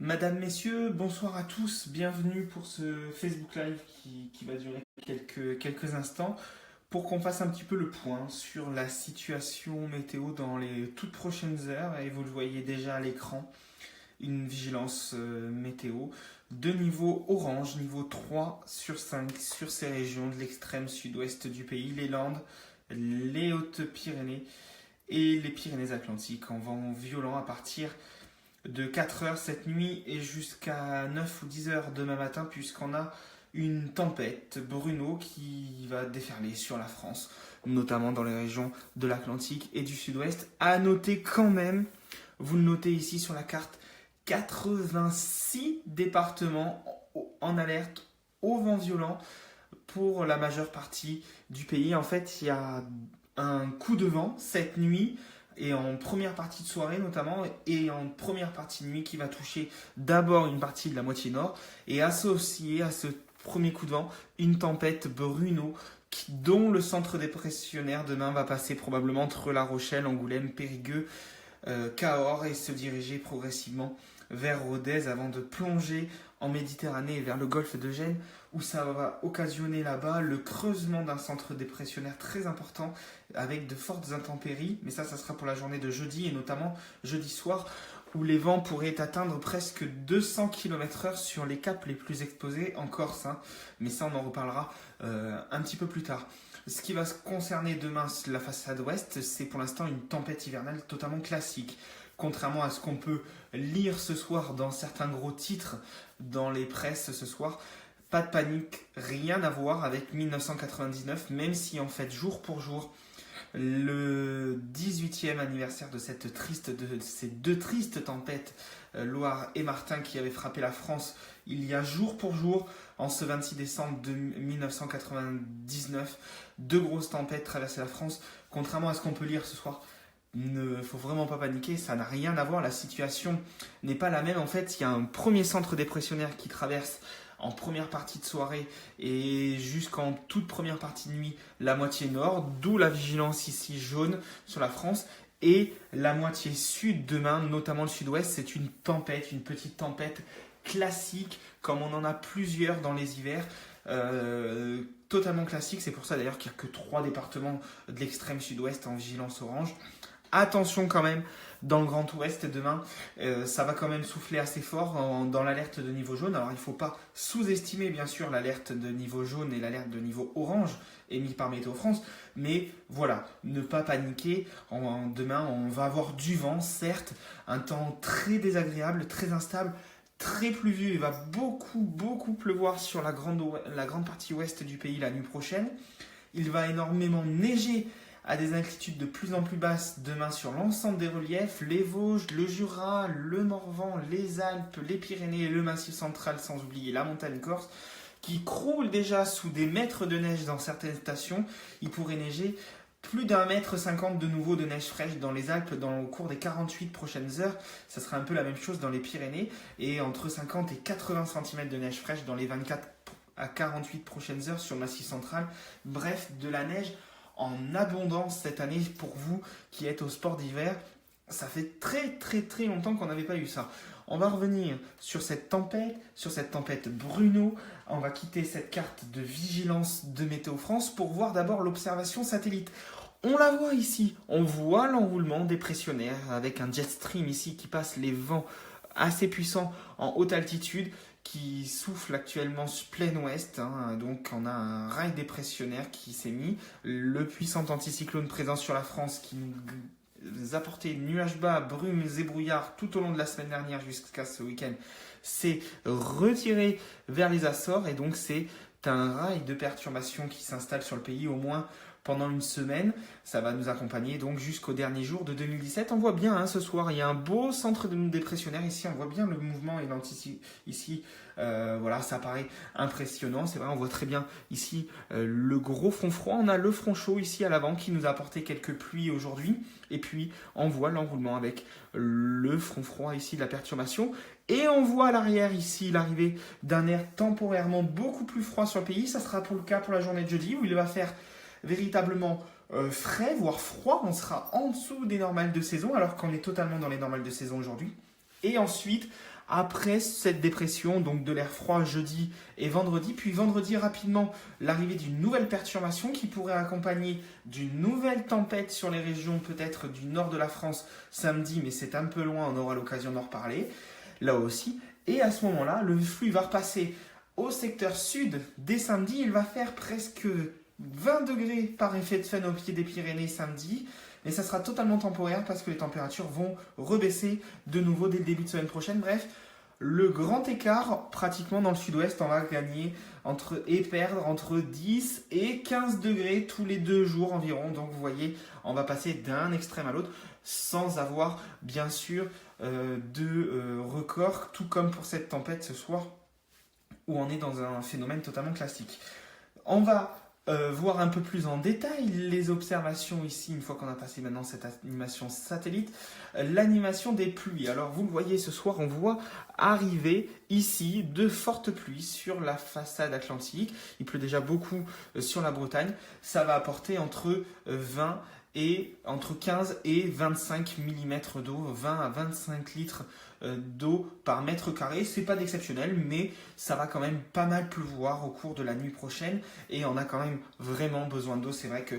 Madame, messieurs, bonsoir à tous, bienvenue pour ce Facebook Live qui va durer quelques instants pour qu'on fasse un petit peu le point sur la situation météo dans les toutes prochaines heures. Et vous le voyez déjà à l'écran, une vigilance météo de niveau orange, niveau 3 sur 5 sur ces régions de l'extrême sud-ouest du pays, les Landes, les Hautes-Pyrénées et les Pyrénées-Atlantiques en vent violent à partir de 4 heures cette nuit et jusqu'à 9 ou 10 heures demain matin, puisqu'on a une tempête Bruno qui va déferler sur la France, notamment dans les régions de l'Atlantique et du Sud-Ouest. À noter quand même, vous le notez ici sur la carte, 86 départements en alerte au vent violent pour la majeure partie du pays. En fait, il y a un coup de vent cette nuit et en première partie de soirée notamment, et en première partie de nuit qui va toucher d'abord une partie de la moitié nord, et associé à ce premier coup de vent, une tempête Bruno, dont le centre dépressionnaire demain va passer probablement entre La Rochelle, Angoulême, Périgueux, Cahors, et se diriger progressivement vers Rodez avant de plonger en Méditerranée et vers le golfe de Gênes, où ça va occasionner là-bas le creusement d'un centre dépressionnaire très important avec de fortes intempéries. Mais ça sera pour la journée de jeudi et notamment jeudi soir, où les vents pourraient atteindre presque 200 km/h sur les caps les plus exposés en Corse. Mais ça, on en reparlera un petit peu plus tard. Ce qui va se concerner demain, la façade ouest, c'est pour l'instant une tempête hivernale totalement classique. Contrairement à ce qu'on peut lire ce soir dans certains gros titres dans les presses ce soir, pas de panique, rien à voir avec 1999, même si en fait jour pour jour, le 18e anniversaire de ces deux tristes tempêtes, Loire et Martin, qui avaient frappé la France il y a jour pour jour, en ce 26 décembre de 1999, deux grosses tempêtes traversaient la France. Contrairement à ce qu'on peut lire ce soir, ne faut vraiment pas paniquer, ça n'a rien à voir, la situation n'est pas la même. En fait, il y a un premier centre dépressionnaire qui traverse en première partie de soirée et jusqu'en toute première partie de nuit la moitié nord, d'où la vigilance ici jaune sur la France. Et la moitié sud demain, notamment le sud-ouest, c'est une tempête, une petite tempête classique, comme on en a plusieurs dans les hivers. Totalement classique, c'est pour ça d'ailleurs qu'il n'y a que 3 départements de l'extrême sud-ouest en vigilance orange. Attention quand même, dans le Grand Ouest demain, ça va quand même souffler assez fort dans l'alerte de niveau jaune. Alors il ne faut pas sous-estimer bien sûr l'alerte de niveau jaune et l'alerte de niveau orange émis par Météo France, mais voilà, ne pas paniquer. Demain, on va avoir du vent, certes, un temps très désagréable, très instable, très pluvieux. Il va beaucoup pleuvoir sur la grande partie ouest du pays la nuit prochaine. Il va énormément neiger à des altitudes de plus en plus basses demain sur l'ensemble des reliefs, les Vosges, le Jura, le Morvan, les Alpes, les Pyrénées et le Massif central, sans oublier la montagne corse, qui croule déjà sous des mètres de neige dans certaines stations. Il pourrait neiger plus d'1,50 m de nouveau de neige fraîche dans les Alpes au cours des 48 prochaines heures. Ça sera un peu la même chose dans les Pyrénées, et entre 50 et 80 cm de neige fraîche dans les 24 à 48 prochaines heures sur le Massif central. Bref, de la neige en abondance cette année pour vous qui êtes au sport d'hiver. Ça fait très longtemps qu'on n'avait pas eu ça. On va revenir sur cette tempête Bruno. On va quitter cette carte de vigilance de Météo France pour voir d'abord l'observation satellite. On la voit ici, on voit l'enroulement dépressionnaire avec un jet stream ici qui passe les vents assez puissants en haute altitude, qui souffle actuellement plein ouest. Donc on a un rail dépressionnaire qui s'est mis. Le puissant anticyclone présent sur la France qui nous apportait nuages bas, brumes et brouillards tout au long de la semaine dernière jusqu'à ce week-end, s'est retiré vers les Açores. Et donc c'est un rail de perturbation qui s'installe sur le pays au moins pendant une semaine. Ça va nous accompagner donc jusqu'au dernier jour de 2017. On voit bien ce soir, il y a un beau centre dépressionnaire ici. On voit bien le mouvement et ici. Voilà, ça paraît impressionnant. C'est vrai, on voit très bien ici le gros front froid. On a le front chaud ici à l'avant qui nous a apporté quelques pluies aujourd'hui. Et puis on voit l'enroulement avec le front froid ici, de la perturbation. Et on voit à l'arrière ici l'arrivée d'un air temporairement beaucoup plus froid sur le pays. Ça sera pour le cas pour la journée de jeudi où il va faire véritablement frais, voire froid. On sera en dessous des normales de saison alors qu'on est totalement dans les normales de saison aujourd'hui. Et ensuite, après cette dépression, donc de l'air froid jeudi et vendredi, puis vendredi rapidement l'arrivée d'une nouvelle perturbation qui pourrait accompagner d'une nouvelle tempête sur les régions peut-être du nord de la France samedi, mais c'est un peu loin, on aura l'occasion d'en reparler là aussi. Et à ce moment-là, le flux va repasser au secteur sud dès samedi, il va faire presque 20 degrés par effet de fan au pied des Pyrénées samedi. Et ça sera totalement temporaire parce que les températures vont rebaisser de nouveau dès le début de semaine prochaine. Bref, le grand écart, pratiquement dans le sud-ouest, on va gagner et perdre entre 10 et 15 degrés tous les 2 jours environ. Donc vous voyez, on va passer d'un extrême à l'autre sans avoir bien sûr de record, tout comme pour cette tempête ce soir où on est dans un phénomène totalement classique. On va voir un peu plus en détail les observations ici, une fois qu'on a passé maintenant cette animation satellite, l'animation des pluies. Alors vous le voyez ce soir, on voit arriver ici de fortes pluies sur la façade atlantique. Il pleut déjà beaucoup sur la Bretagne. Ça va apporter entre 15 et 25 mm d'eau, 20 à 25 litres d'eau par mètre carré. C'est pas d'exceptionnel, mais ça va quand même pas mal pleuvoir au cours de la nuit prochaine et on a quand même vraiment besoin d'eau. C'est vrai que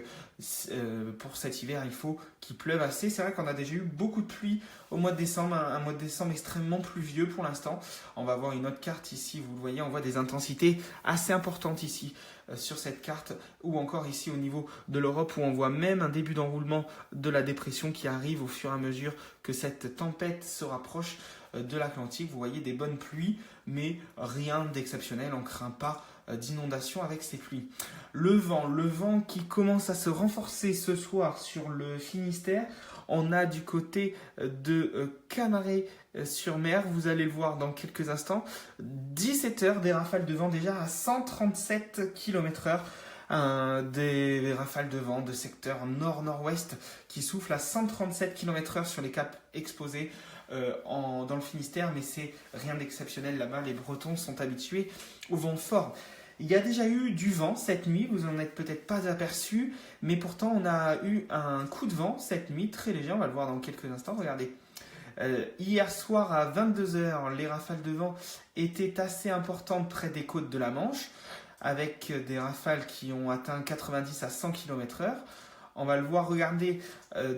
pour cet hiver, il faut qu'il pleuve assez. C'est vrai qu'on a déjà eu beaucoup de pluie au mois de décembre, un mois de décembre extrêmement pluvieux pour l'instant. On va voir une autre carte ici, vous le voyez, on voit des intensités assez importantes ici sur cette carte, ou encore ici au niveau de l'Europe où on voit même un début d'enroulement de la dépression qui arrive au fur et à mesure que cette tempête se rapproche de l'Atlantique. Vous voyez des bonnes pluies, mais rien d'exceptionnel, on ne craint pas d'inondation avec ces pluies. Le vent qui commence à se renforcer ce soir sur le Finistère. On a du côté de Camaret-sur-Mer, vous allez le voir dans quelques instants, 17 heures, des rafales de vent déjà à 137 km/h. Des rafales de vent de secteur nord-nord-ouest qui soufflent à 137 km/h sur les caps exposés dans le Finistère, mais c'est rien d'exceptionnel là-bas, les Bretons sont habitués au vent fort. Il y a déjà eu du vent cette nuit, vous en êtes peut-être pas aperçu, mais pourtant on a eu un coup de vent cette nuit, très léger, on va le voir dans quelques instants, regardez. Hier soir à 22h, les rafales de vent étaient assez importantes près des côtes de la Manche, avec des rafales qui ont atteint 90 à 100 km/h. On va le voir, regardez,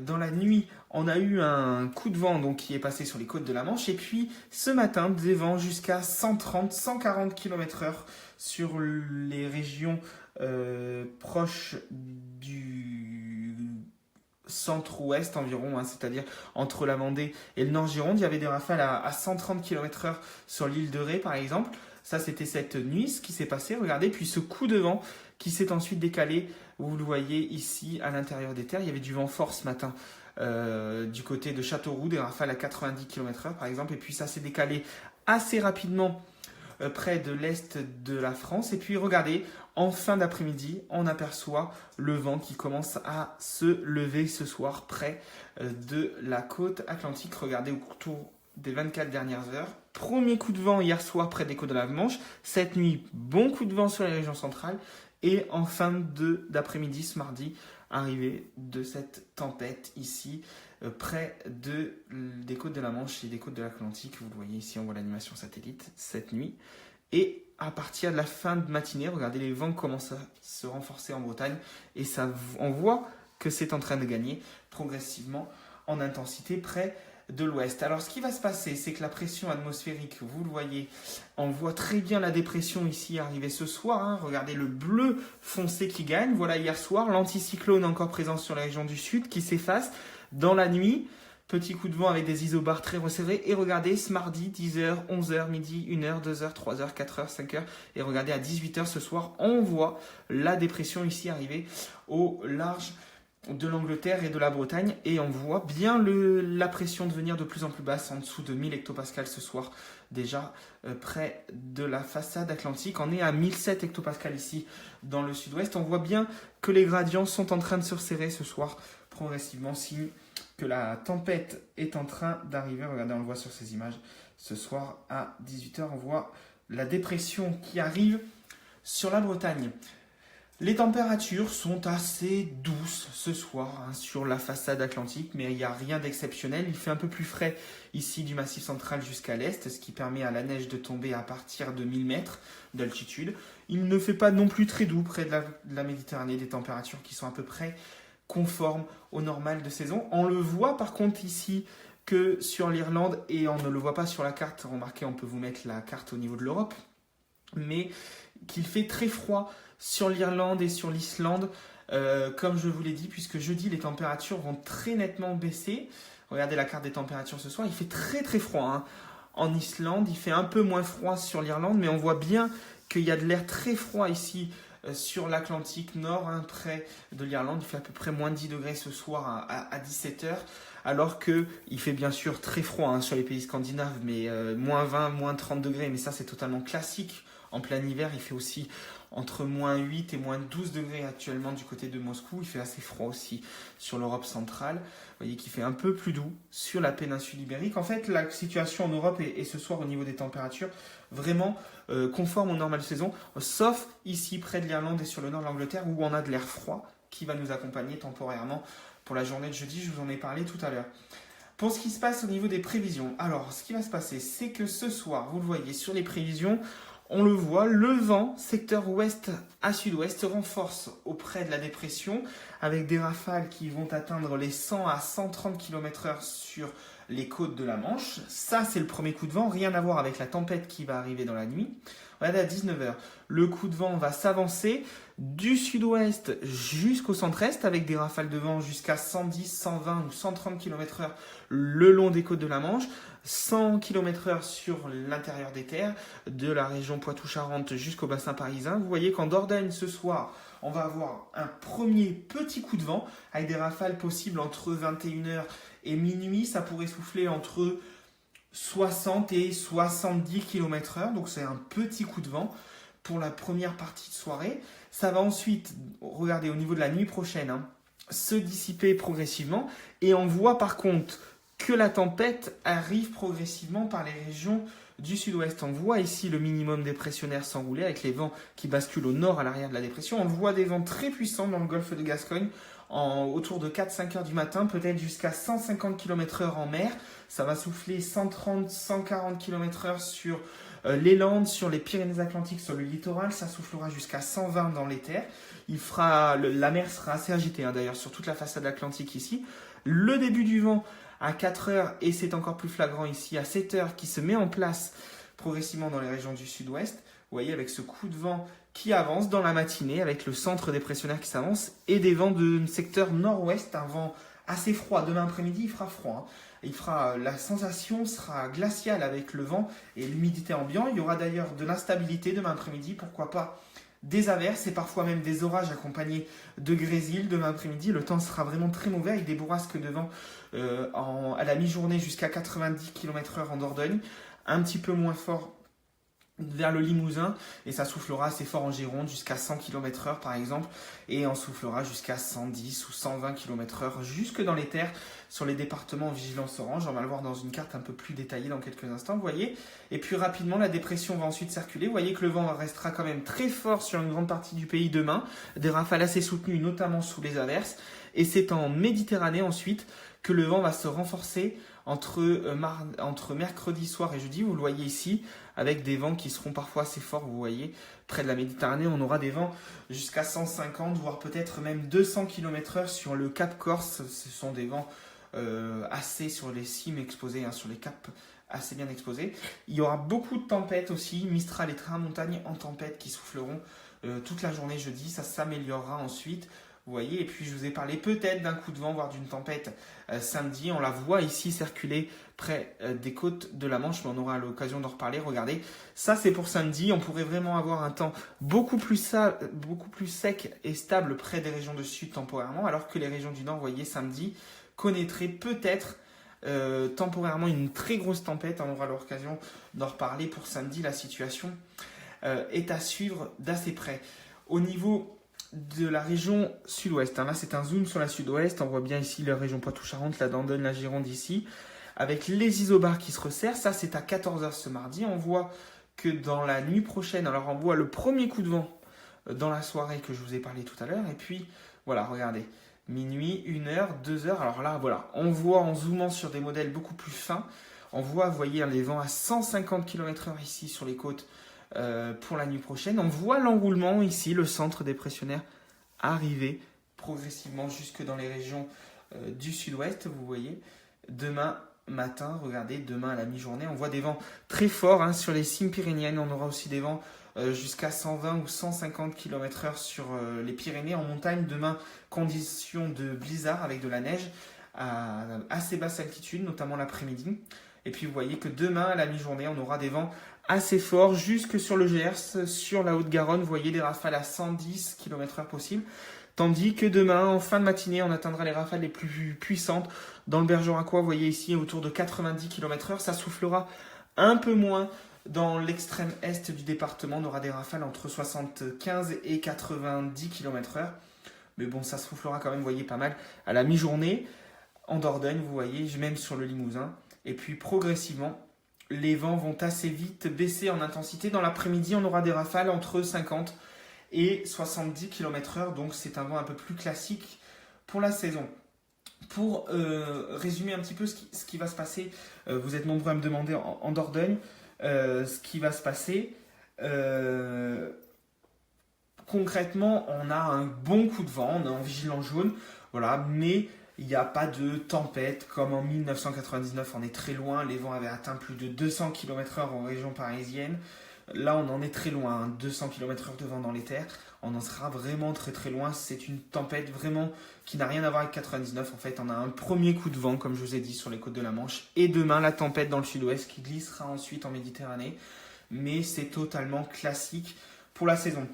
dans la nuit, on a eu un coup de vent donc, qui est passé sur les côtes de la Manche. Et puis, ce matin, des vents jusqu'à 130, 140 km/h sur les régions proches du centre-ouest environ, c'est-à-dire entre la Vendée et le Nord-Gironde. Il y avait des rafales à 130 km/h sur l'île de Ré, par exemple. Ça, c'était cette nuit, ce qui s'est passé. Regardez, puis ce coup de vent qui s'est ensuite décalé. Vous le voyez ici, à l'intérieur des terres. Il y avait du vent fort ce matin du côté de Châteauroux, des rafales à 90 km/h, par exemple. Et puis, ça s'est décalé assez rapidement près de l'est de la France. Et puis, regardez, en fin d'après-midi, on aperçoit le vent qui commence à se lever ce soir près de la côte atlantique. Regardez au cours des 24 dernières heures. Premier coup de vent hier soir près des côtes de la Manche. Cette nuit, bon coup de vent sur les régions centrales. Et en fin d'après-midi, ce mardi, arrivée de cette tempête ici, près des côtes de la Manche et des côtes de l'Atlantique. Vous le voyez ici, on voit l'animation satellite cette nuit. Et à partir de la fin de matinée, regardez, les vents commencent à se renforcer en Bretagne. Et on voit que c'est en train de gagner progressivement en intensité près de l'ouest. Alors ce qui va se passer, c'est que la pression atmosphérique, vous le voyez, on voit très bien la dépression ici arriver ce soir. Regardez le bleu foncé qui gagne. Voilà hier soir, l'anticyclone encore présent sur la région du sud qui s'efface. Dans la nuit, petit coup de vent avec des isobars très resserrés. Et regardez, ce mardi, 10h, 11h, midi, 1h, 2h, 3h, 4h, 5h. Et regardez, à 18h ce soir, on voit la dépression ici arriver au large de l'Angleterre et de la Bretagne, et on voit bien la pression devenir de plus en plus basse, en dessous de 1000 hectopascales ce soir, déjà près de la façade atlantique. On est à 1007 hectopascales ici dans le sud-ouest. On voit bien que les gradients sont en train de se resserrer ce soir progressivement, signe que la tempête est en train d'arriver. Regardez, on le voit sur ces images. Ce soir à 18h, on voit la dépression qui arrive sur la Bretagne. Les températures sont assez douces ce soir sur la façade atlantique, mais il n'y a rien d'exceptionnel. Il fait un peu plus frais ici du Massif central jusqu'à l'est, ce qui permet à la neige de tomber à partir de 1000 mètres d'altitude. Il ne fait pas non plus très doux près de la Méditerranée, des températures qui sont à peu près conformes au normal de saison. On le voit par contre ici que sur l'Irlande, et on ne le voit pas sur la carte, remarquez, on peut vous mettre la carte au niveau de l'Europe, mais qu'il fait très froid sur l'Irlande et sur l'Islande, comme je vous l'ai dit, puisque jeudi, les températures vont très nettement baisser. Regardez la carte des températures ce soir, il fait très très froid hein. En Islande, il fait un peu moins froid sur l'Irlande, mais on voit bien qu'il y a de l'air très froid ici sur l'Atlantique Nord, hein, près de l'Irlande. Il fait à peu près moins 10 degrés ce soir à 17h, alors qu'il fait bien sûr très froid hein, sur les pays scandinaves, mais moins 20, moins 30 degrés, mais ça c'est totalement classique. En plein hiver, il fait aussi entre moins 8 et moins 12 degrés actuellement du côté de Moscou. Il fait assez froid aussi sur l'Europe centrale. Vous voyez qu'il fait un peu plus doux sur la péninsule ibérique. En fait, la situation en Europe est ce soir au niveau des températures vraiment conforme aux normales saisons, sauf ici près de l'Irlande et sur le nord de l'Angleterre où on a de l'air froid qui va nous accompagner temporairement pour la journée de jeudi. Je vous en ai parlé tout à l'heure. Pour ce qui se passe au niveau des prévisions, alors ce qui va se passer, c'est que ce soir, vous le voyez sur les prévisions, on le voit, le vent, secteur ouest à sud-ouest, se renforce auprès de la dépression avec des rafales qui vont atteindre les 100 à 130 km/h sur les côtes de la Manche. Ça, c'est le premier coup de vent, rien à voir avec la tempête qui va arriver dans la nuit. Regardez à 19h, le coup de vent va s'avancer du sud-ouest jusqu'au centre-est avec des rafales de vent jusqu'à 110, 120 ou 130 km/h le long des côtes de la Manche. 100 km/h sur l'intérieur des terres, de la région Poitou-Charentes jusqu'au bassin parisien. Vous voyez qu'en Dordogne, ce soir, on va avoir un premier petit coup de vent avec des rafales possibles entre 21h et minuit. Ça pourrait souffler entre 60 et 70 km/h, donc c'est un petit coup de vent pour la première partie de soirée. Ça va ensuite, regardez, au niveau de la nuit prochaine, hein, se dissiper progressivement et on voit par contre que la tempête arrive progressivement par les régions du sud-ouest. On voit ici le minimum dépressionnaire s'enrouler avec les vents qui basculent au nord à l'arrière de la dépression. On voit des vents très puissants dans le golfe de Gascogne autour de 4-5 heures du matin, peut-être jusqu'à 150 km/h en mer. Ça va souffler 130-140 km/h sur les Landes, sur les Pyrénées-Atlantiques, sur le littoral. Ça soufflera jusqu'à 120 dans les terres. La mer sera assez agitée hein, d'ailleurs sur toute la façade atlantique ici. Le début du vent à 4 heures, et c'est encore plus flagrant ici, à 7 heures, qui se met en place progressivement dans les régions du sud-ouest. Vous voyez, avec ce coup de vent qui avance dans la matinée, avec le centre dépressionnaire qui s'avance, et des vents de secteur nord-ouest, un vent assez froid. Demain après-midi, il fera froid. La sensation sera glaciale avec le vent et l'humidité ambiante. Il y aura d'ailleurs de l'instabilité demain après-midi, pourquoi pas des averses et parfois même des orages accompagnés de grésil demain après-midi. Le temps sera vraiment très mauvais avec des bourrasques de vent à la mi-journée jusqu'à 90 km/h en Dordogne, un petit peu moins fort vers le Limousin et ça soufflera assez fort en Gironde jusqu'à 100 km/h par exemple et on soufflera jusqu'à 110 ou 120 km/h jusque dans les terres sur les départements en vigilance orange. On va le voir dans une carte un peu plus détaillée dans quelques instants, vous voyez. Et puis rapidement la dépression va ensuite circuler. Vous voyez que le vent restera quand même très fort sur une grande partie du pays demain, des rafales assez soutenues notamment sous les averses, et c'est en Méditerranée ensuite que le vent va se renforcer entre mercredi soir et jeudi, vous le voyez ici, avec des vents qui seront parfois assez forts, vous voyez, près de la Méditerranée, on aura des vents jusqu'à 150, voire peut-être même 200 km/h sur le Cap Corse. Ce sont des vents assez sur les cimes exposées, hein, sur les caps assez bien exposés. Il y aura beaucoup de tempêtes aussi, Mistral et Tramontane en tempête qui souffleront toute la journée jeudi, ça s'améliorera ensuite. Vous voyez, et puis je vous ai parlé peut-être d'un coup de vent, voire d'une tempête samedi. On la voit ici circuler près des côtes de la Manche, mais on aura l'occasion d'en reparler. Regardez, ça c'est pour samedi. On pourrait vraiment avoir un temps beaucoup plus sec et stable près des régions de sud temporairement, alors que les régions du nord, vous voyez, samedi, connaîtraient peut-être temporairement une très grosse tempête. On aura l'occasion d'en reparler pour samedi. La situation est à suivre d'assez près. Au niveau de la région sud-ouest. Là, c'est un zoom sur la sud-ouest. On voit bien ici la région Poitou-Charentes, la Dordogne, la Gironde ici, avec les isobars qui se resserrent. Ça, c'est à 14h ce mardi. On voit que dans la nuit prochaine, alors on voit le premier coup de vent dans la soirée que je vous ai parlé tout à l'heure. Et puis, voilà, regardez, minuit, 1 heure, 2 heures. Alors là, voilà, on voit en zoomant sur des modèles beaucoup plus fins, on voit, vous voyez, les vents à 150 km/h ici sur les côtes pour la nuit prochaine. On voit l'enroulement ici, le centre dépressionnaire arriver progressivement jusque dans les régions du sud-ouest, vous voyez. Demain matin, regardez, demain à la mi-journée, on voit des vents très forts sur les cimes pyrénéennes. On aura aussi des vents jusqu'à 120 ou 150 km/h sur les Pyrénées. En montagne, demain, conditions de blizzard avec de la neige à assez basse altitude, notamment l'après-midi. Et puis vous voyez que demain à la mi-journée, on aura des vents assez forts jusque sur le Gers, sur la Haute-Garonne. Vous voyez des rafales à 110 km/h possibles. Tandis que demain, en fin de matinée, on atteindra les rafales les plus puissantes. Dans le Bergeracois, vous voyez ici, autour de 90 km/h. Ça soufflera un peu moins dans l'extrême est du département. On aura des rafales entre 75 et 90 km/h. Mais bon, ça soufflera quand même, vous voyez, pas mal à la mi-journée. En Dordogne, vous voyez, même sur le Limousin. Et puis progressivement, les vents vont assez vite baisser en intensité. Dans l'après-midi, on aura des rafales entre 50 et 70 km/h. Donc c'est un vent un peu plus classique pour la saison. Pour résumer un petit peu ce qui va se passer, vous êtes nombreux à me demander en Dordogne, ce qui va se passer. Concrètement, on a un bon coup de vent, on est en vigilance jaune, voilà, mais il n'y a pas de tempête comme en 1999, on est très loin, les vents avaient atteint plus de 200 km/h en région parisienne. Là, on en est très loin, 200 km/h de vent dans les terres, on en sera vraiment très très loin. C'est une tempête vraiment qui n'a rien à voir avec 99. En fait, on a un premier coup de vent, comme je vous ai dit, sur les côtes de la Manche. Et demain, la tempête dans le sud-ouest qui glissera ensuite en Méditerranée. Mais c'est totalement classique pour la saison.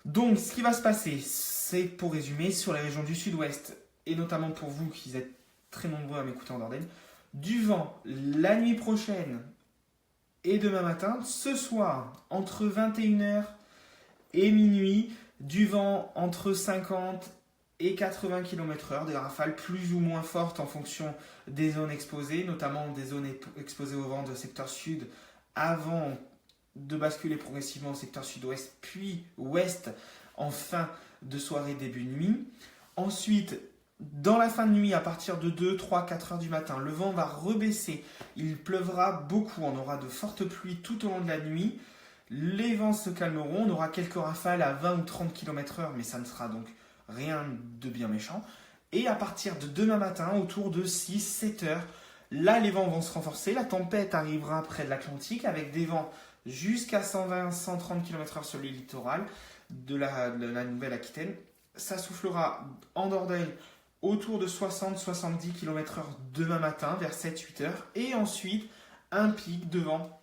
Donc, ce qui va se passer, c'est, pour résumer, sur les régions du sud-ouest, et notamment pour vous qui êtes très nombreux à m'écouter en Dordogne, du vent la nuit prochaine et demain matin. Ce soir, entre 21h et minuit, du vent entre 50 et 80 km/h, des rafales plus ou moins fortes en fonction des zones exposées, notamment des zones exposées au vent de secteur sud avant de basculer progressivement au secteur sud-ouest, puis ouest en fin de soirée, début de nuit. Ensuite, dans la fin de nuit, à partir de 2, 3, 4 heures du matin, le vent va rebaisser. Il pleuvra beaucoup. On aura de fortes pluies tout au long de la nuit. Les vents se calmeront. On aura quelques rafales à 20 ou 30 km/h, mais ça ne sera donc rien de bien méchant. Et à partir de demain matin, autour de 6, 7 heures, là, les vents vont se renforcer. La tempête arrivera près de l'Atlantique avec des vents jusqu'à 120, 130 km/h sur le littoral de la Nouvelle-Aquitaine. Ça soufflera en Dordogne autour de 60-70 km/h demain matin, vers 7-8 heures. Et ensuite, un pic de vent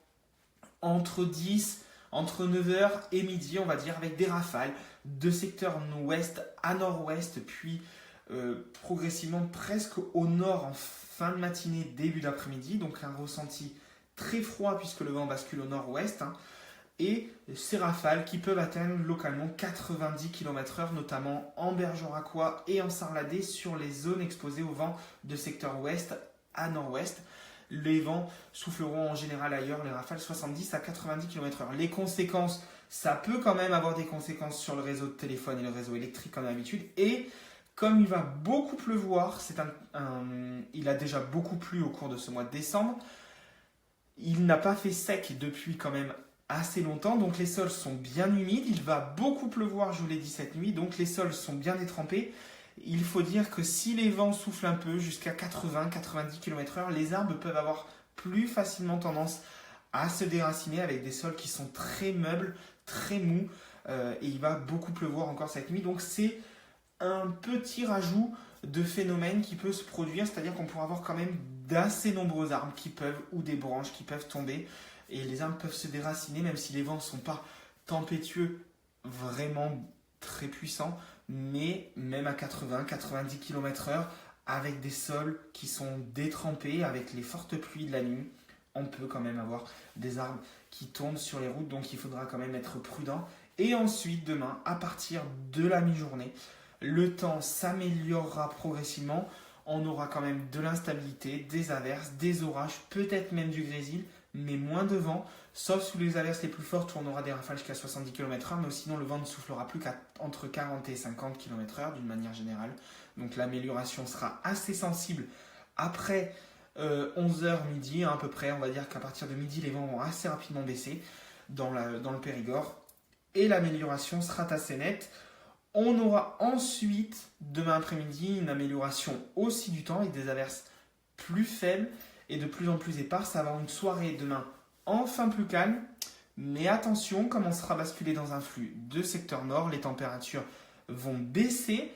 entre 9h et midi, on va dire, avec des rafales de secteur ouest à nord-ouest, puis progressivement presque au nord en fin de matinée, début d'après-midi. Donc un ressenti très froid puisque le vent bascule au nord-ouest. Et ces rafales qui peuvent atteindre localement 90 km/h, notamment en Bergeracois et en Sarladé, sur les zones exposées au vent de secteur ouest à nord-ouest. Les vents souffleront en général ailleurs, les rafales 70 à 90 km/h. Les conséquences, ça peut quand même avoir des conséquences sur le réseau de téléphone et le réseau électrique comme d'habitude. Et comme il va beaucoup pleuvoir, il a déjà beaucoup plu au cours de ce mois de décembre, il n'a pas fait sec depuis quand même assez longtemps, donc les sols sont bien humides, il va beaucoup pleuvoir, je vous l'ai dit, cette nuit, donc les sols sont bien détrempés. Il faut dire que si les vents soufflent un peu jusqu'à 80-90 km/h, les arbres peuvent avoir plus facilement tendance à se déraciner avec des sols qui sont très meubles, très mous, et il va beaucoup pleuvoir encore cette nuit, donc c'est un petit rajout de phénomène qui peut se produire, c'est-à-dire qu'on pourra avoir quand même d'assez nombreux arbres ou des branches qui peuvent tomber, et les arbres peuvent se déraciner même si les vents ne sont pas tempétueux, vraiment très puissants, mais même à 80-90 km/h, avec des sols qui sont détrempés, avec les fortes pluies de la nuit, on peut quand même avoir des arbres qui tombent sur les routes, donc il faudra quand même être prudent. Et ensuite, demain, à partir de la mi-journée, le temps s'améliorera progressivement. On aura quand même de l'instabilité, des averses, des orages, peut-être même du grésil, mais moins de vent, sauf sous les averses les plus fortes où on aura des rafales jusqu'à 70 km/h, mais sinon le vent ne soufflera plus qu'entre 40 et 50 km/h d'une manière générale. Donc l'amélioration sera assez sensible après 11h midi à peu près. On va dire qu'à partir de midi, les vents vont assez rapidement baisser dans le Périgord et l'amélioration sera assez nette. On aura ensuite, demain après-midi, une amélioration aussi du temps avec des averses plus faibles et de plus en plus éparses. Ça va avoir une soirée demain enfin plus calme, mais attention, comme on sera basculé dans un flux de secteur nord, les températures vont baisser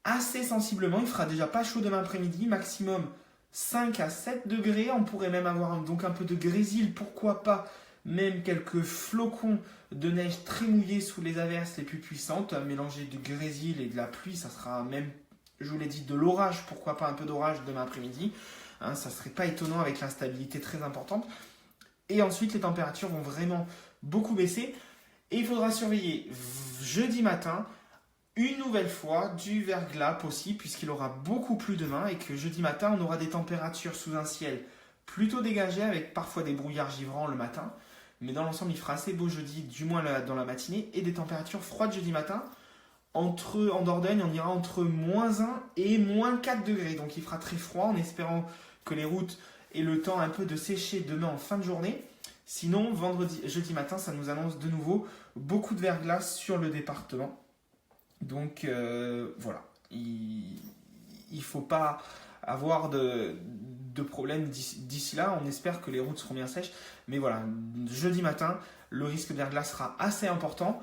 assez sensiblement. Il fera déjà pas chaud demain après-midi, maximum 5 à 7 degrés. On pourrait même avoir donc un peu de grésil, pourquoi pas même quelques flocons de neige très mouillés sous les averses les plus puissantes, mélanger du grésil et de la pluie. Ça sera même, je vous l'ai dit, de l'orage, pourquoi pas un peu d'orage demain après-midi. Ça serait pas étonnant avec l'instabilité très importante. Et ensuite, les températures vont vraiment beaucoup baisser. Et il faudra surveiller jeudi matin une nouvelle fois du verglas possible, puisqu'il aura beaucoup plu demain et que jeudi matin, on aura des températures sous un ciel plutôt dégagé avec parfois des brouillards givrants le matin. Mais dans l'ensemble, il fera assez beau jeudi, du moins dans la matinée, et des températures froides jeudi matin. En Dordogne, on ira entre moins 1 et moins 4 degrés. Donc il fera très froid en espérant que les routes aient le temps un peu de sécher demain en fin de journée. Sinon, jeudi matin, ça nous annonce de nouveau beaucoup de verglas sur le département. Donc voilà, il ne faut pas avoir de problème d'ici là. On espère que les routes seront bien sèches. Mais voilà, jeudi matin, le risque de verglas sera assez important.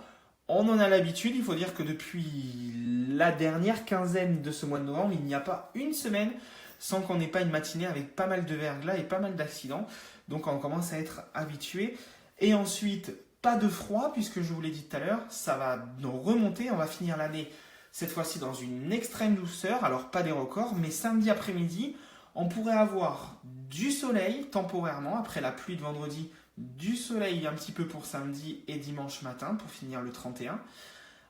On en a l'habitude. Il faut dire que depuis la dernière quinzaine de ce mois de novembre, il n'y a pas une semaine sans qu'on n'ait pas une matinée avec pas mal de verglas et pas mal d'accidents. Donc on commence à être habitué. Et ensuite, pas de froid, puisque je vous l'ai dit tout à l'heure, ça va nous remonter. On va finir l'année cette fois-ci dans une extrême douceur. Alors pas des records, mais samedi après-midi, on pourrait avoir du soleil temporairement après la pluie de vendredi, du soleil un petit peu pour samedi et dimanche matin pour finir le 31,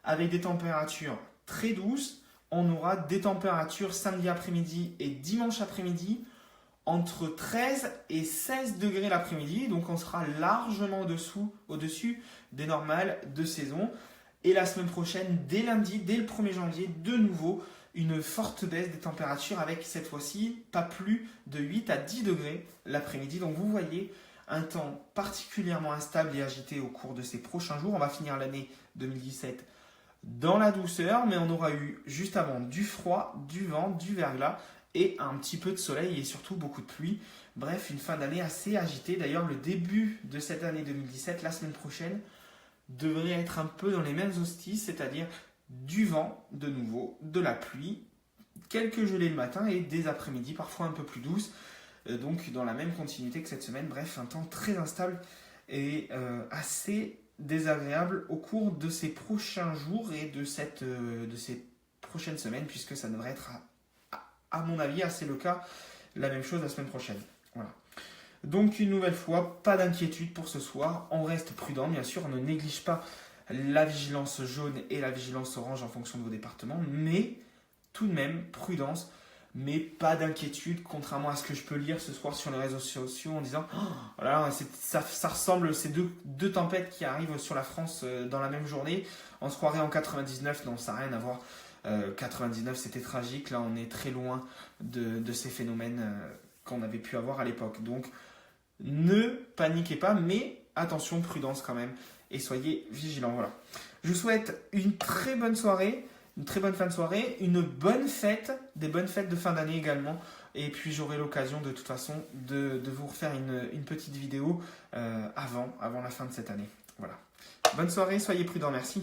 avec des températures très douces. On aura des températures samedi après-midi et dimanche après-midi entre 13 et 16 degrés l'après-midi, donc on sera largement au-dessus des normales de saison. Et la semaine prochaine, dès lundi, dès le 1er janvier, de nouveau, une forte baisse des températures avec cette fois-ci pas plus de 8 à 10 degrés l'après-midi. Donc vous voyez un temps particulièrement instable et agité au cours de ces prochains jours. On va finir l'année 2017 dans la douceur, mais on aura eu juste avant du froid, du vent, du verglas et un petit peu de soleil et surtout beaucoup de pluie. Bref, une fin d'année assez agitée. D'ailleurs, le début de cette année 2017, la semaine prochaine, devrait être un peu dans les mêmes auspices, c'est-à-dire du vent de nouveau, de la pluie, quelques gelées le matin et des après-midi parfois un peu plus douces, donc dans la même continuité que cette semaine. Bref, un temps très instable et assez désagréable au cours de ces prochains jours et de ces prochaines semaines, puisque ça devrait être à mon avis assez le cas, la même chose la semaine prochaine. Voilà. Donc une nouvelle fois, pas d'inquiétude pour ce soir, on reste prudent, bien sûr, on ne néglige pas la vigilance jaune et la vigilance orange en fonction de vos départements, mais tout de même, prudence, mais pas d'inquiétude, contrairement à ce que je peux lire ce soir sur les réseaux sociaux en disant oh, voilà, ça ressemble, ces deux tempêtes qui arrivent sur la France dans la même journée, on se croirait en 99, non, ça n'a rien à voir. 99 c'était tragique, là on est très loin de ces phénomènes qu'on avait pu avoir à l'époque. Donc ne paniquez pas, mais attention, prudence quand même, et soyez vigilants. Voilà. Je vous souhaite une très bonne soirée, une très bonne fin de soirée, une bonne fête, des bonnes fêtes de fin d'année également, et puis j'aurai l'occasion de toute façon de vous refaire une petite vidéo avant la fin de cette année. Voilà. Bonne soirée, soyez prudents, merci.